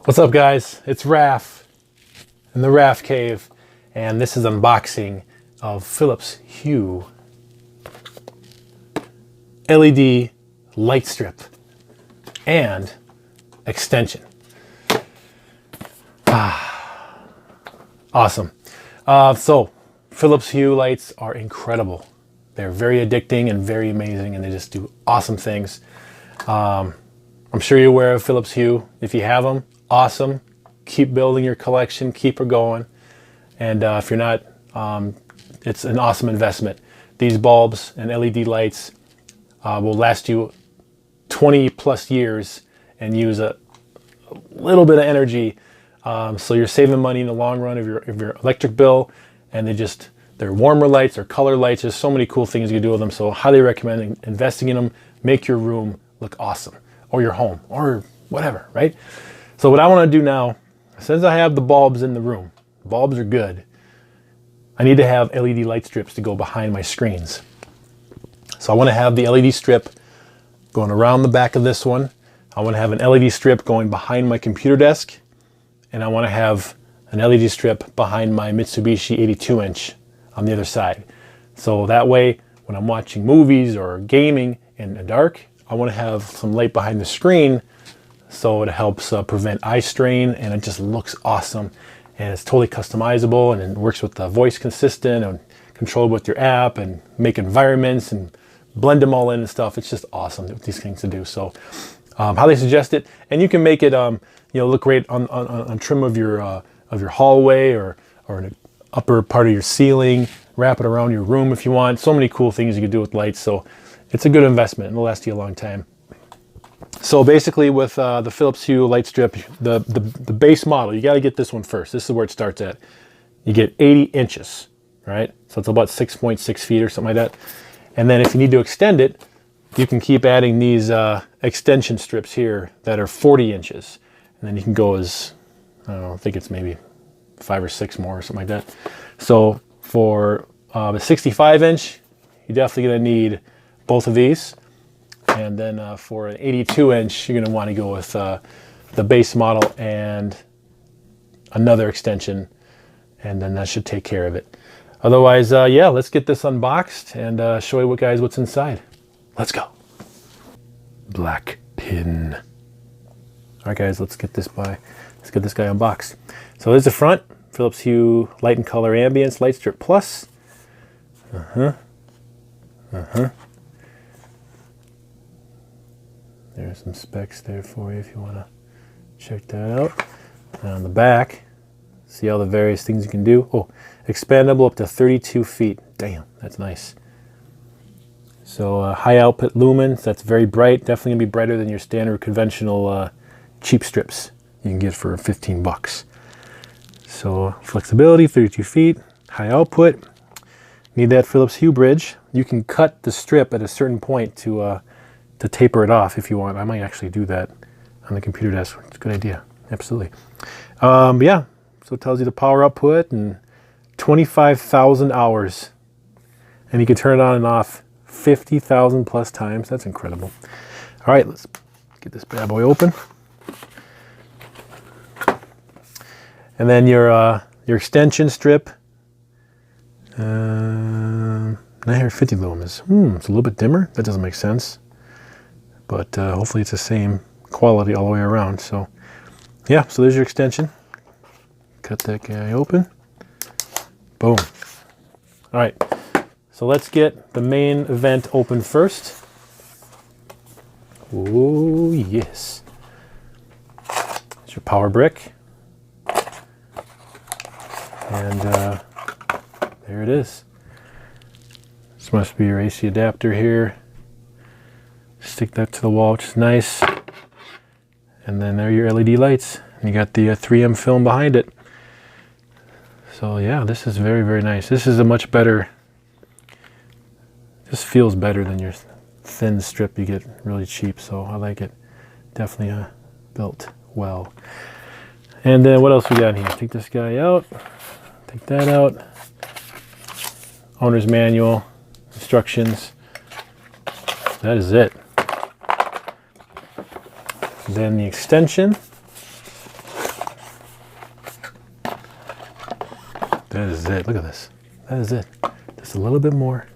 What's up, guys? It's Raf in the Rafcave, and this is unboxing of Philips Hue LED light strip and extension. Awesome. So Philips Hue lights are incredible. They're very addicting and very amazing, and they just do awesome things. I'm sure you're aware of Philips Hue. If you have them, awesome. Keep building your collection, keep her going. And if you're not, it's an awesome investment. These bulbs and LED lights will last you 20 plus years and use a little bit of energy. So you're saving money in the long run of your electric bill, and they're warmer lights, they're color lights. There's so many cool things you can do with them. So highly recommend investing in them. Make your room look awesome, or your home, or whatever, right? So what I want to do now, since I have the bulbs in the room, bulbs are good, I need to have LED light strips to go behind my screens. So I want to have the LED strip going around the back of this one. I want to have an LED strip going behind my computer desk, and I want to have an LED strip behind my Mitsubishi 82-inch on the other side. So that way, when I'm watching movies or gaming in the dark, I want to have some light behind the screen, so it helps prevent eye strain, and it just looks awesome. And it's totally customizable, and it works with the voice consistent and controlled with your app, and make environments and blend them all in and stuff. It's just awesome with these things to do. So highly suggest it. And you can make it look great on trim of your hallway or in the upper part of your ceiling. Wrap it around your room if you want. So many cool things you can do with lights. So it's a good investment. It'll last you a long time. So basically with the Philips Hue light strip, the base model, you got to get this one first. This is where it starts at. You get 80 inches, right? So it's about 6.6 feet or something like that. And then if you need to extend it, you can keep adding these extension strips here that are 40 inches. And then you can go as, I don't know, I think it's maybe 5 or 6 more or something like that. So for a 65 inch, you're definitely going to need both of these. And then for an 82 inch, you're going to want to go with the base model and another extension, and then that should take care of it. Otherwise, yeah, let's get this unboxed and show you what's inside. Let's go. Black pin. All right, guys, let's get this guy unboxed. So there's the front, Philips Hue Light and Color Ambience Light Strip Plus. There's some specs there for you if you want to check that out. And on the back, see all the various things you can do. Oh, expandable up to 32 feet. Damn, that's nice. So high output lumens, that's very bright. Definitely going to be brighter than your standard conventional cheap strips you can get for 15 bucks. So flexibility, 32 feet, high output. Need that Philips Hue bridge. You can cut the strip at a certain point to taper it off if you want. I might actually do that on the computer desk. It's a good idea. Absolutely. Yeah, so it tells you the power output and 25,000 hours. And you can turn it on and off 50,000 plus times. That's incredible. All right, let's get this bad boy open. And then your extension strip. 950 lumens. It's a little bit dimmer. That doesn't make sense. But hopefully it's the same quality all the way around. So yeah, so there's your extension. Cut that guy open. Boom. All right, so let's get the main event open first. Oh yes. It's your power brick. And there it is. This must be your AC adapter here. Stick that to the wall, which is nice. And then there are your LED lights. And you got the 3M film behind it. So yeah, this is very, very nice. This is a much better, this feels better than your thin strip you get really cheap. So I like it. Definitely built well. And then what else we got here? Take this guy out. Take that out. Owner's manual, instructions. That is it. Then the extension. That is it. Look at this. That is it. Just a little bit more.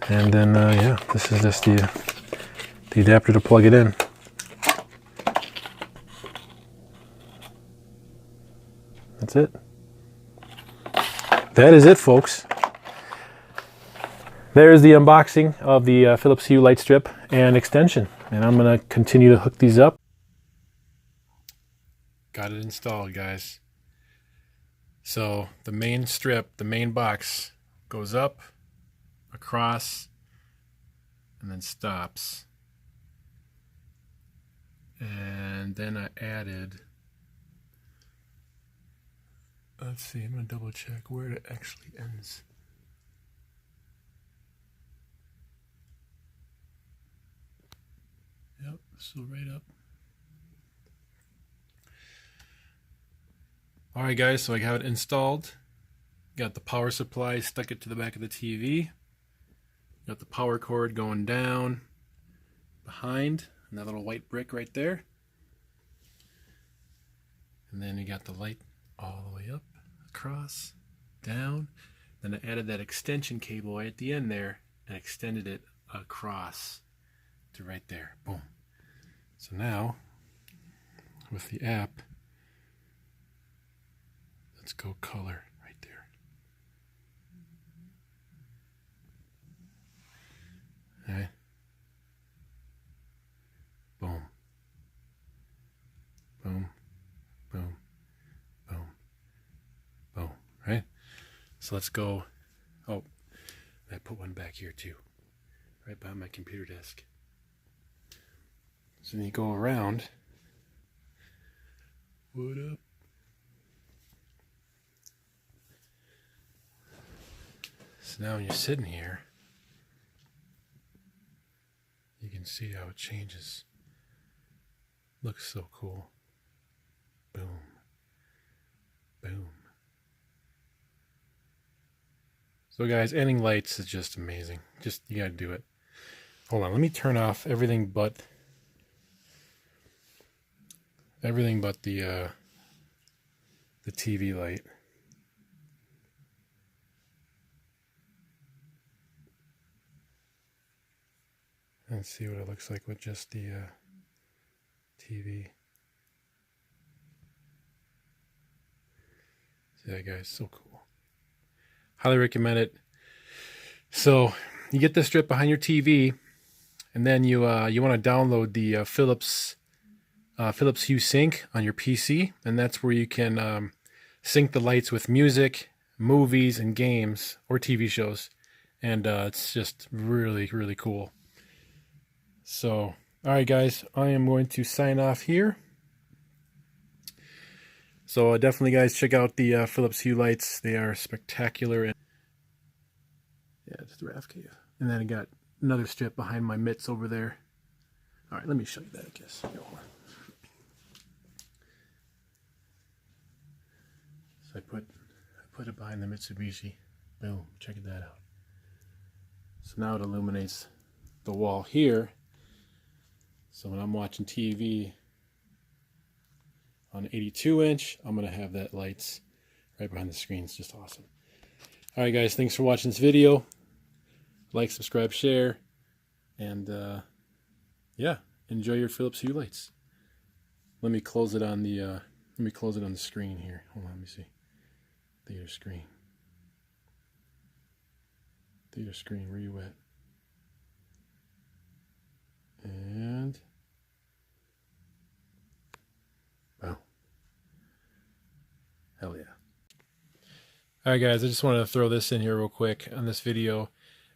And then, yeah, this is just the adapter to plug it in. That's it. That is it, folks. There's the unboxing of the Philips Hue light strip and extension. And I'm going to continue to hook these up. Got it installed, guys. So the main strip, the main box, goes up, across, and then stops. And then I added, let's see, I'm going to double check where it actually ends. Yep, so right up. Alright guys, so I have it installed. Got the power supply, stuck it to the back of the TV. Got the power cord going down behind, and that little white brick right there. And then you got the light all the way up, across, down. Then I added that extension cable right at the end there and extended it across to right there. Boom. So now, with the app, let's go color right there. All right. Boom. Boom. Boom. Boom. Boom. Right? So let's go. Oh, I put one back here too, right behind my computer desk. So then you go around. What up? So now when you're sitting here, you can see how it changes. Looks so cool. Boom. Boom. So guys, adding lights is just amazing. Just, you gotta do it. Hold on, let me turn off everything but the TV light. And see what it looks like with just the TV. See that, guys? So cool. Highly recommend it. So you get the strip behind your TV, and then you want to download the Philips Hue Sync on your PC, and that's where you can sync the lights with music, movies, and games or TV shows, and it's just really, really cool. So, all right, guys, I am going to sign off here. So definitely, guys, check out the Philips Hue lights. They are spectacular. And yeah, it's the Rafcave. And then I got another strip behind my mitts over there. All right, let me show you that, I guess. Here, hold on. So I put it behind the Mitsubishi. Boom, check that out. So now it illuminates the wall here. So when I'm watching TV on 82-inch, I'm going to have that lights right behind the screen. It's just awesome. All right, guys, thanks for watching this video. Like, subscribe, share, and yeah, enjoy your Philips Hue lights. Let me close it on the screen here. Hold on, let me see. Theater screen. Theater screen, where you at? And wow. Hell yeah. Alright guys, I just wanted to throw this in here real quick on this video.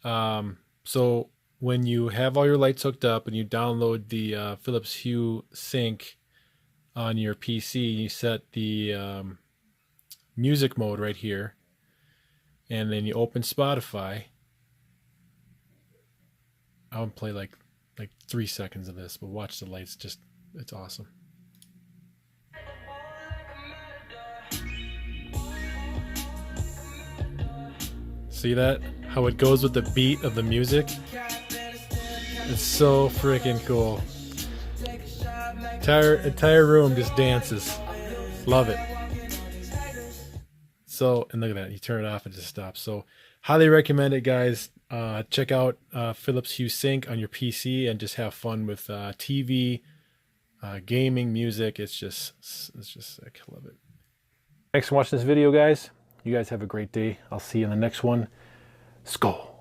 So when you have all your lights hooked up and you download the Philips Hue Sync on your PC, you set the music mode right here, and then you open Spotify. I'll play like 3 seconds of this, but watch the lights. Just, it's awesome. See that? How it goes with the beat of the music? It's so freaking cool. Entire room just dances. Love it. So, and look at that, you turn it off, it just stops. So highly recommend it, guys. Check out Philips Hue Sync on your PC and just have fun with TV, gaming, music. It's just sick. I love it. Thanks for watching this video, guys. You guys have a great day. I'll see you in the next one. Skål.